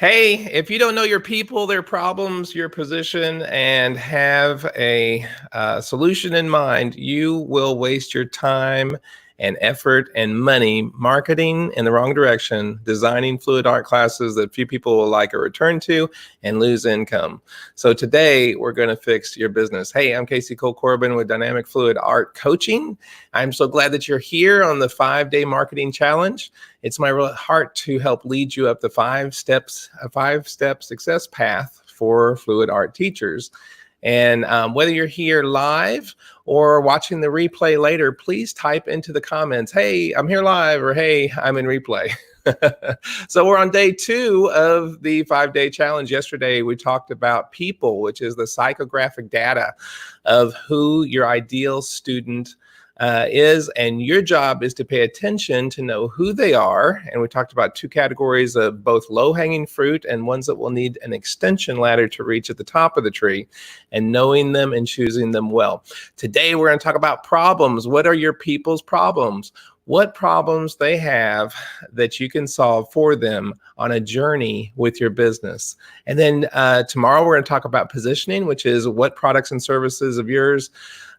Hey, if you don't know your people, their problems, your position, and have a solution in mind, you will waste your time and effort and money marketing in the wrong direction, designing fluid art classes that few people will like or return to, and lose income. So today we're going to fix your business. Hey, I'm Casey Cole Corbin with Dynamic Fluid Art Coaching. I'm so glad that you're here on the 5-day marketing challenge. It's my real heart to help lead you up the a 5-step success path for fluid art teachers. And whether you're here live or watching the replay later, please type into the comments, hey, I'm here live, or hey, I'm in replay. So we're on day 2 of the 5-day challenge. Yesterday, we talked about people, which is the psychographic data of who your ideal student is, and your job is to pay attention to know who they are. And we talked about 2 categories of both low-hanging fruit and ones that will need an extension ladder to reach at the top of the tree, and knowing them and choosing them well. Today, we're going to talk about problems. What are your people's problems? What problems they have that you can solve for them on a journey with your business. And then tomorrow, we're going to talk about positioning, which is what products and services of yours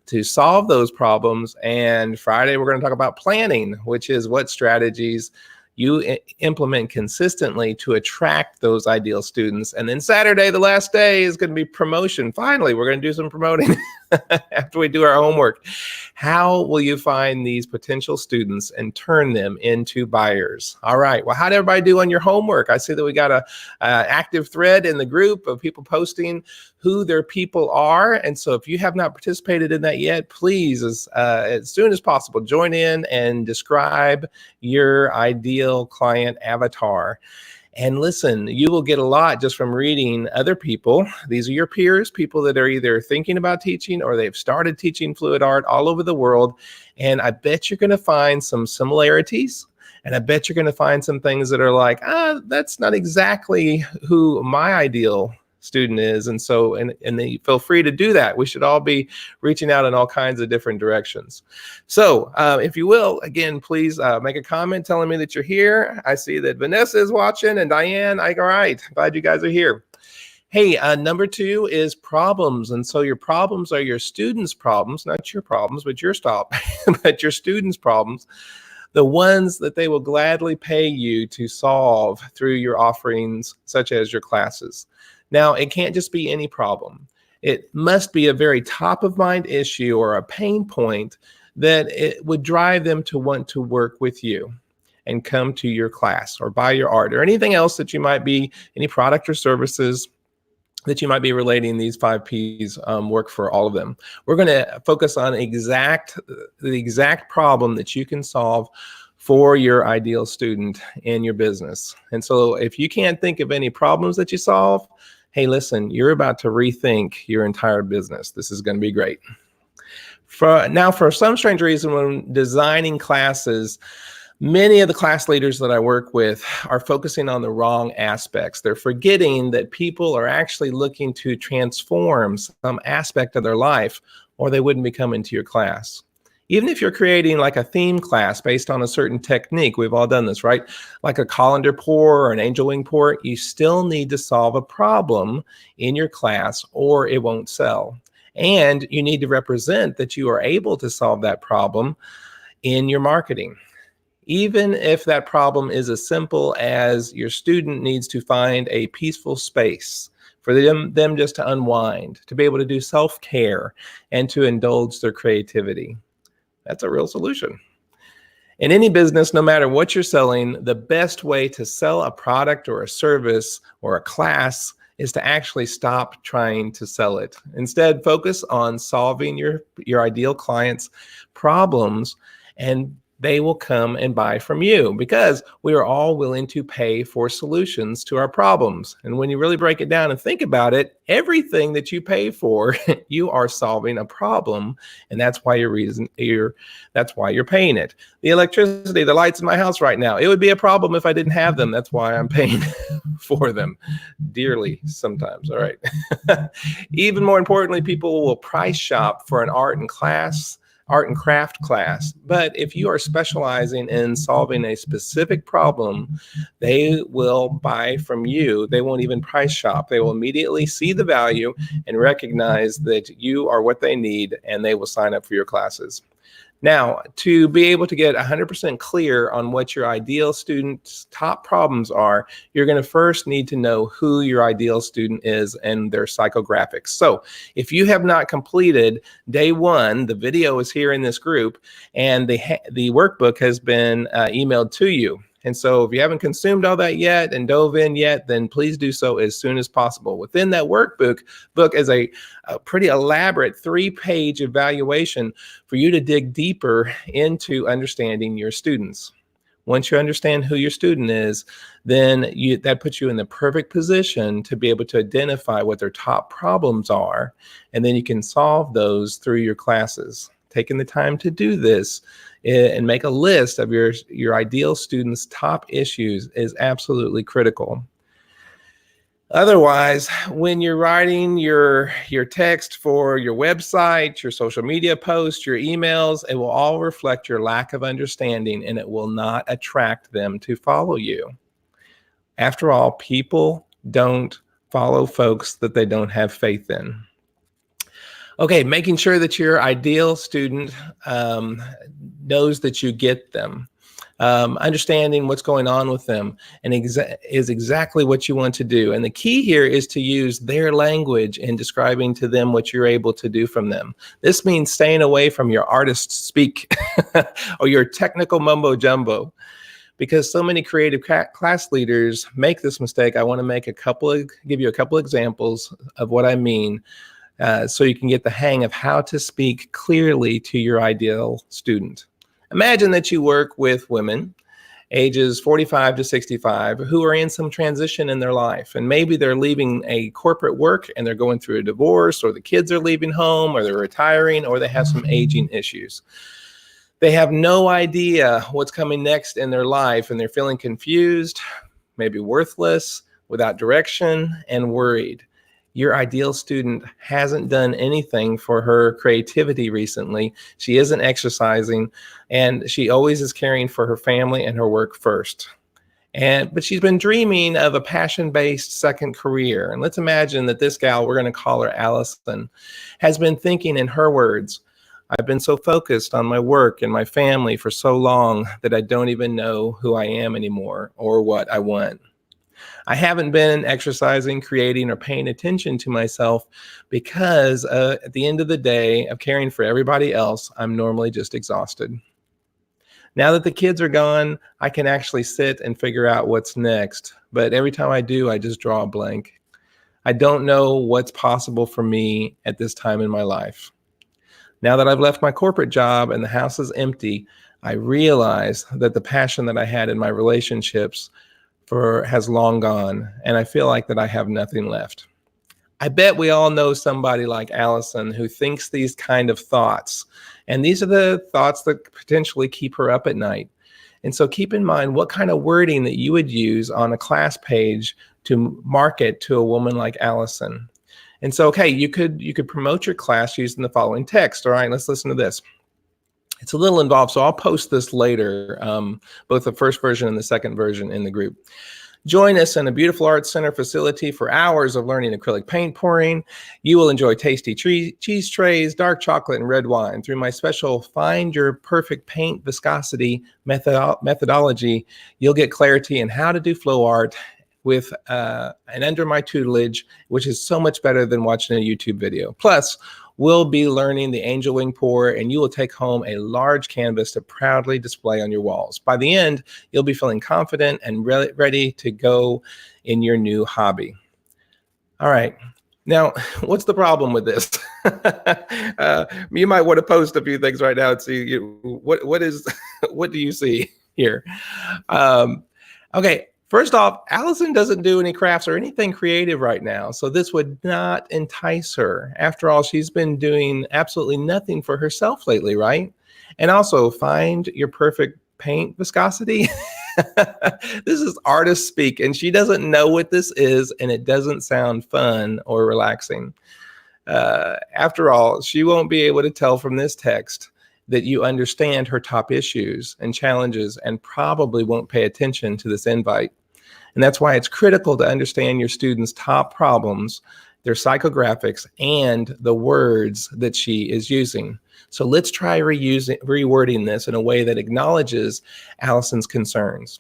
to solve those problems. And Friday, we're going to talk about planning, which is what strategies you implement consistently to attract those ideal students. And then Saturday, the last day, is going to be promotion. Finally, we're going to do some promoting after we do our homework. How will you find these potential students and turn them into buyers? All right. Well, how did everybody do on your homework? I see that we got a active thread in the group of people posting who their people are. And so if you have not participated in that yet, please, as soon as possible, join in and describe your ideal client avatar. And listen, you will get a lot just from reading other people. These are your peers, people that are either thinking about teaching or they've started teaching fluid art all over the world. And I bet you're going to find some similarities. And I bet you're going to find some things that are like, that's not exactly who my ideal student is. And so, and they feel free to do that. We should all be reaching out in all kinds of different directions. So if you will, again, please make a comment telling me that you're here. I see that Vanessa is watching and Diane. All right, glad you guys are here. Hey, number 2 is problems. And so your problems are your students' problems, not your problems, but your but your students' problems. The ones that they will gladly pay you to solve through your offerings, such as your classes. Now, it can't just be any problem. It must be a very top of mind issue or a pain point that it would drive them to want to work with you and come to your class or buy your art or anything else that you might be, any product or services that you might be relating these 5 Ps work for all of them. We're going to focus on the exact problem that you can solve for your ideal student in your business. And so if you can't think of any problems that you solve, hey, listen, you're about to rethink your entire business. This is going to be great. For some strange reason, when designing classes, many of the class leaders that I work with are focusing on the wrong aspects. They're forgetting that people are actually looking to transform some aspect of their life, or they wouldn't be coming to your class. Even if you're creating like a theme class based on a certain technique, we've all done this, right? Like a colander pour or an angel wing pour, you still need to solve a problem in your class or it won't sell. And you need to represent that you are able to solve that problem in your marketing. Even if that problem is as simple as your student needs to find a peaceful space for them just to unwind, to be able to do self-care and to indulge their creativity. That's a real solution. In any business, no matter what you're selling, the best way to sell a product or a service or a class is to actually stop trying to sell it. Instead, focus on solving your ideal client's problems, and they will come and buy from you because we are all willing to pay for solutions to our problems. And when you really break it down and think about it, everything that you pay for, you are solving a problem, and that's why that's why you're paying it. The electricity, the lights in my house right now, it would be a problem if I didn't have them. That's why I'm paying for them dearly sometimes. All right. Even more importantly, people will price shop for an art and class art and craft class. But if you are specializing in solving a specific problem, they will buy from you. They won't even price shop. They will immediately see the value and recognize that you are what they need, and they will sign up for your classes. Now, to be able to get 100% clear on what your ideal student's top problems are, you're going to first need to know who your ideal student is and their psychographics. So if you have not completed day one, the video is here in this group, and the workbook has been emailed to you. And so if you haven't consumed all that yet and dove in yet, then please do so as soon as possible. Within that workbook is a pretty elaborate 3-page evaluation for you to dig deeper into understanding your students. Once you understand who your student is, then that puts you in the perfect position to be able to identify what their top problems are, and then you can solve those through your classes. Taking the time to do this and make a list of your ideal students' top issues is absolutely critical. Otherwise, when you're writing your text for your website, your social media posts, your emails, it will all reflect your lack of understanding, and it will not attract them to follow you. After all, people don't follow folks that they don't have faith in. Okay, making sure that your ideal student knows that you get them. Understanding what's going on with them and is exactly what you want to do. And the key here is to use their language in describing to them what you're able to do from them. This means staying away from your artist speak or your technical mumbo jumbo, because so many creative class leaders make this mistake. I want to give you a couple examples of what I mean, so you can get the hang of how to speak clearly to your ideal student. Imagine that you work with women ages 45 to 65 who are in some transition in their life, and maybe they're leaving a corporate work and they're going through a divorce, or the kids are leaving home, or they're retiring, or they have some aging issues. They have no idea what's coming next in their life, and they're feeling confused, maybe worthless, without direction, and worried. Your ideal student hasn't done anything for her creativity recently. She isn't exercising, and she always is caring for her family and her work first. But she's been dreaming of a passion-based second career. And let's imagine that this gal, we're going to call her Allison, has been thinking in her words, I've been so focused on my work and my family for so long that I don't even know who I am anymore or what I want. I haven't been exercising, creating, or paying attention to myself because at the end of the day of caring for everybody else, I'm normally just exhausted. Now that the kids are gone, I can actually sit and figure out what's next. But every time I do, I just draw a blank. I don't know what's possible for me at this time in my life. Now that I've left my corporate job and the house is empty, I realize that the passion that I had in my relationships has long gone, and I feel like that I have nothing left. I bet we all know somebody like Allison who thinks these kind of thoughts, and these are the thoughts that potentially keep her up at night. And so keep in mind what kind of wording that you would use on a class page to market to a woman like Allison. And so, okay, you could promote your class using the following text. All right, let's listen to this. It's a little involved, so I'll post this later, both the first version and the second version in the group. Join us in a beautiful arts center facility for hours of learning acrylic paint pouring. You will enjoy tasty cheese trays, dark chocolate, and red wine. Through my special Find Your Perfect Paint Viscosity methodology, you'll get clarity in how to do flow art with and under my tutelage, which is so much better than watching a YouTube video. Plus, we'll be learning the angel wing pour, and you will take home a large canvas to proudly display on your walls. By the end, you'll be feeling confident and ready to go in your new hobby. All right. Now, what's the problem with this? You might want to post a few things right now and see what do you see here? Okay. First off, Allison doesn't do any crafts or anything creative right now, so this would not entice her. After all, she's been doing absolutely nothing for herself lately, right? And also, Find Your Perfect Paint Viscosity. This is artist speak, and she doesn't know what this is, and it doesn't sound fun or relaxing. After all, she won't be able to tell from this text that you understand her top issues and challenges and probably won't pay attention to this invite. And that's why it's critical to understand your students' top problems, their psychographics, and the words that she is using. So let's try rewording this in a way that acknowledges Allison's concerns.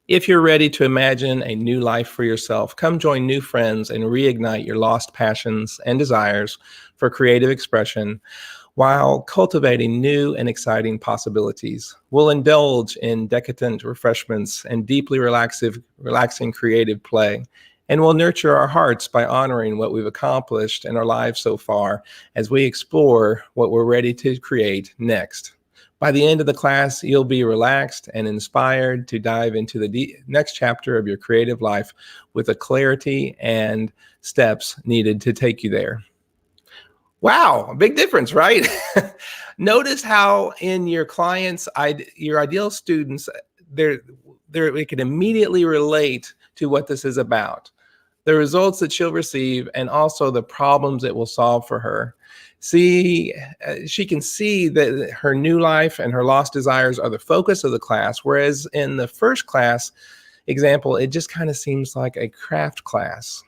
If you're ready to imagine a new life for yourself, come join new friends and reignite your lost passions and desires for creative expression while cultivating new and exciting possibilities. We'll indulge in decadent refreshments and deeply relaxing creative play. And we'll nurture our hearts by honoring what we've accomplished in our lives so far as we explore what we're ready to create next. By the end of the class, you'll be relaxed and inspired to dive into the next chapter of your creative life with the clarity and steps needed to take you there. Wow, a big difference, right? Notice how in your clients, your ideal students, they can immediately relate to what this is about, the results that she'll receive, and also the problems it will solve for her. She can see that her new life and her lost desires are the focus of the class, whereas in the first class example, it just kind of seems like a craft class.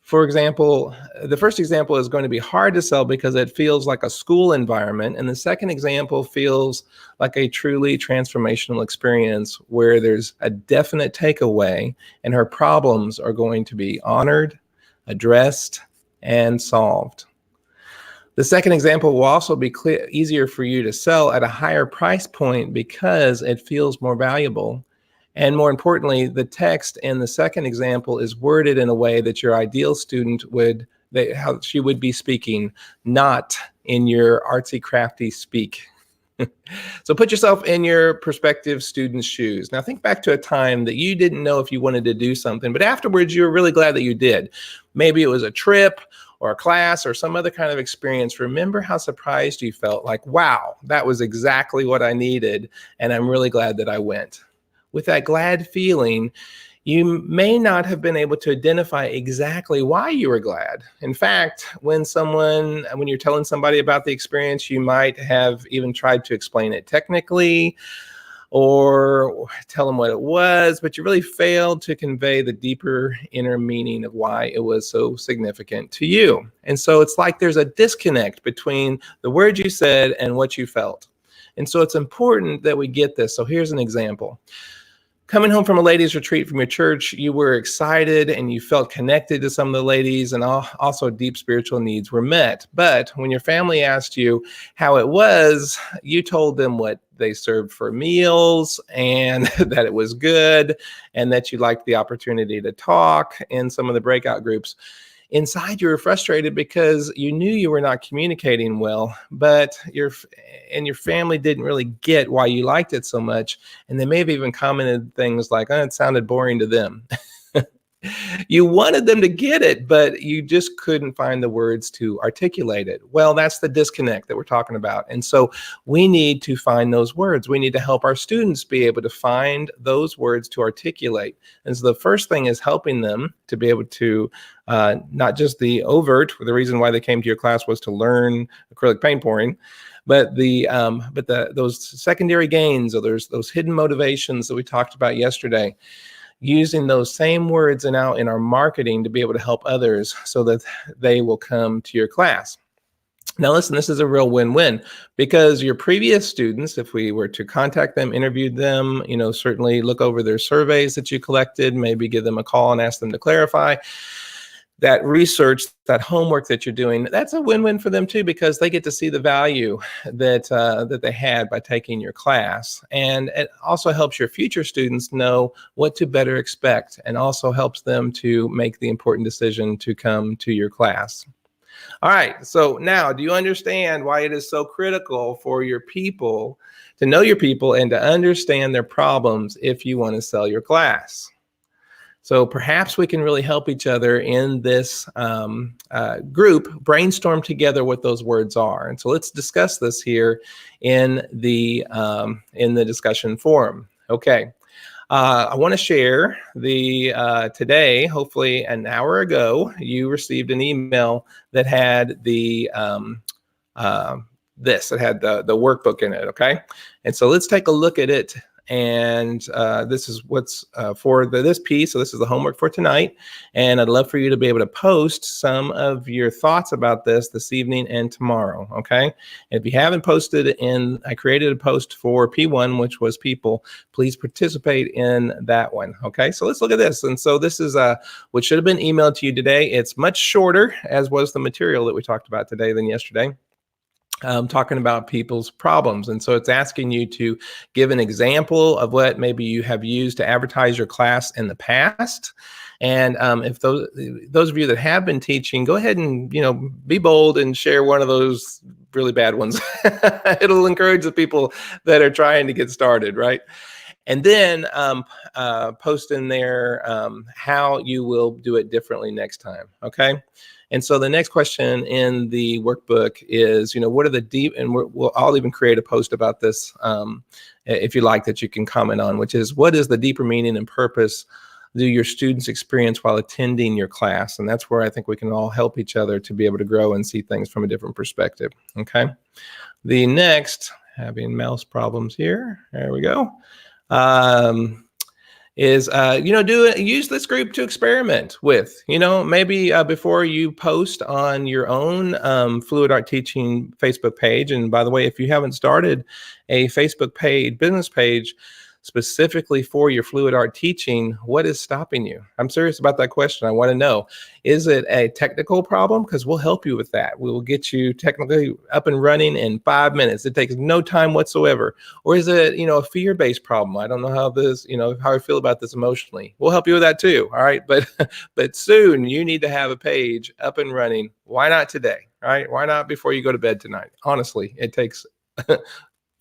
For example, the first example is going to be hard to sell because it feels like a school environment. And the second example feels like a truly transformational experience where there's a definite takeaway and her problems are going to be honored, addressed, and solved. The second example will also be easier for you to sell at a higher price point because it feels more valuable. And more importantly, the text in the second example is worded in a way that your ideal student how she would be speaking, not in your artsy crafty speak. So put yourself in your prospective student's shoes. Now think back to a time that you didn't know if you wanted to do something, but afterwards you were really glad that you did. Maybe it was a trip or a class or some other kind of experience. Remember how surprised you felt, like, wow, that was exactly what I needed, and I'm really glad that I went. With that glad feeling, you may not have been able to identify exactly why you were glad. In fact, when you're telling somebody about the experience, you might have even tried to explain it technically or tell them what it was, but you really failed to convey the deeper inner meaning of why it was so significant to you. And so it's like there's a disconnect between the words you said and what you felt. And so it's important that we get this. So here's an example. Coming home from a ladies' retreat from your church, you were excited and you felt connected to some of the ladies, and also deep spiritual needs were met. But when your family asked you how it was, you told them what they served for meals and that it was good and that you liked the opportunity to talk in some of the breakout groups. Inside, you were frustrated because you knew you were not communicating well, but your family didn't really get why you liked it so much. And they may have even commented things like, oh, it sounded boring to them. You wanted them to get it, but you just couldn't find the words to articulate it. Well, that's the disconnect that we're talking about. And so we need to find those words. We need to help our students be able to find those words to articulate. And so the first thing is helping them to be able to not just the overt, the reason why they came to your class was to learn acrylic paint pouring, but those secondary gains, or those hidden motivations that we talked about yesterday, using those same words in our marketing to be able to help others so that they will come to your class. Now, listen, this is a real win-win because your previous students, if we were to contact them, interview them, certainly look over their surveys that you collected, maybe give them a call and ask them to clarify. That research, that homework that you're doing, that's a win-win for them too, because they get to see the value that they had by taking your class. And it also helps your future students know what to better expect, and also helps them to make the important decision to come to your class. All right, so now do you understand why it is so critical for your people to know your people and to understand their problems if you want to sell your class? So perhaps we can really help each other in this group brainstorm together what those words are. And so let's discuss this here in the discussion forum. Okay. I want to share today, hopefully an hour ago, you received an email that had the this. It had the workbook in it, okay? And so let's take a look at it. And this is what's for this piece. So this is the homework for tonight. And I'd love for you to be able to post some of your thoughts about this evening and tomorrow, okay? And if you haven't posted I created a post for P1, which was people. Please participate in that one, okay? So let's look at this. And so this is what should have been emailed to you today. It's much shorter, as was the material that we talked about today than yesterday. Talking about people's problems. And so it's asking you to give an example of what maybe you have used to advertise your class in the past. And if those of you that have been teaching, go ahead and, be bold and share one of those really bad ones. It'll encourage the people that are trying to get started, right? And then post in there how you will do it differently next time, okay? And so the next question in the workbook is, what are the deep, and I'll even create a post about this if you like, that you can comment on, which is, what is the deeper meaning and purpose do your students experience while attending your class? And that's where I think we can all help each other to be able to grow and see things from a different perspective, okay? The next, having mouse problems here, there we go. Is use this group to experiment with. Maybe before you post on your own Fluid Art Teaching Facebook page. And by the way, if you haven't started a Facebook business page specifically for your Fluid Art Teaching, what is stopping you? I'm serious about that question. I want to know, is it a technical problem? Because we'll help you with that. We will get you technically up and running in 5 minutes. It takes no time whatsoever. Or is it, a fear-based problem? I don't know how I feel about this emotionally. We'll help you with that too. All right. But soon you need to have a page up and running. Why not today? All right. Why not before you go to bed tonight? Honestly, it takes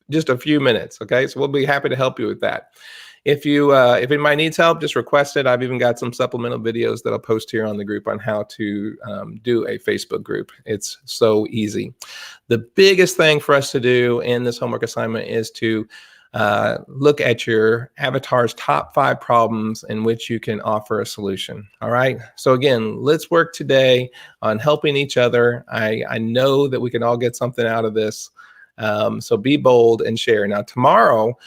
just a few minutes. Okay. So we'll be happy to help you with that. If anybody needs help, just request it. I've even got some supplemental videos that I'll post here on the group on how to do a Facebook group. It's so easy. The biggest thing for us to do in this homework assignment is to look at your avatar's top 5 problems in which you can offer a solution. All right. So again, let's work today on helping each other. I know that we can all get something out of this. So be bold and share. Now, tomorrow,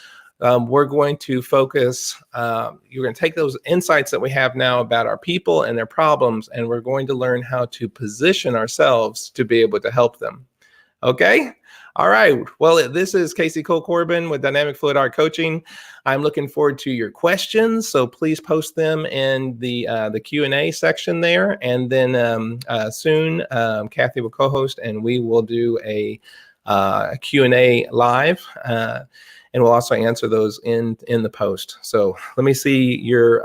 we're going to focus, you're going to take those insights that we have now about our people and their problems, and we're going to learn how to position ourselves to be able to help them. Okay? All right. Well, this is Casey Cole Corbin with Dynamic Fluid Art Coaching. I'm looking forward to your questions, so please post them in the Q&A section there, and then soon Kathy will co-host, and we will do a Q&A live, and we'll also answer those in the post. So let me see your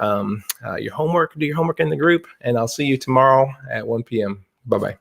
homework. Do your homework in the group, and I'll see you tomorrow at 1 p.m. Bye-bye.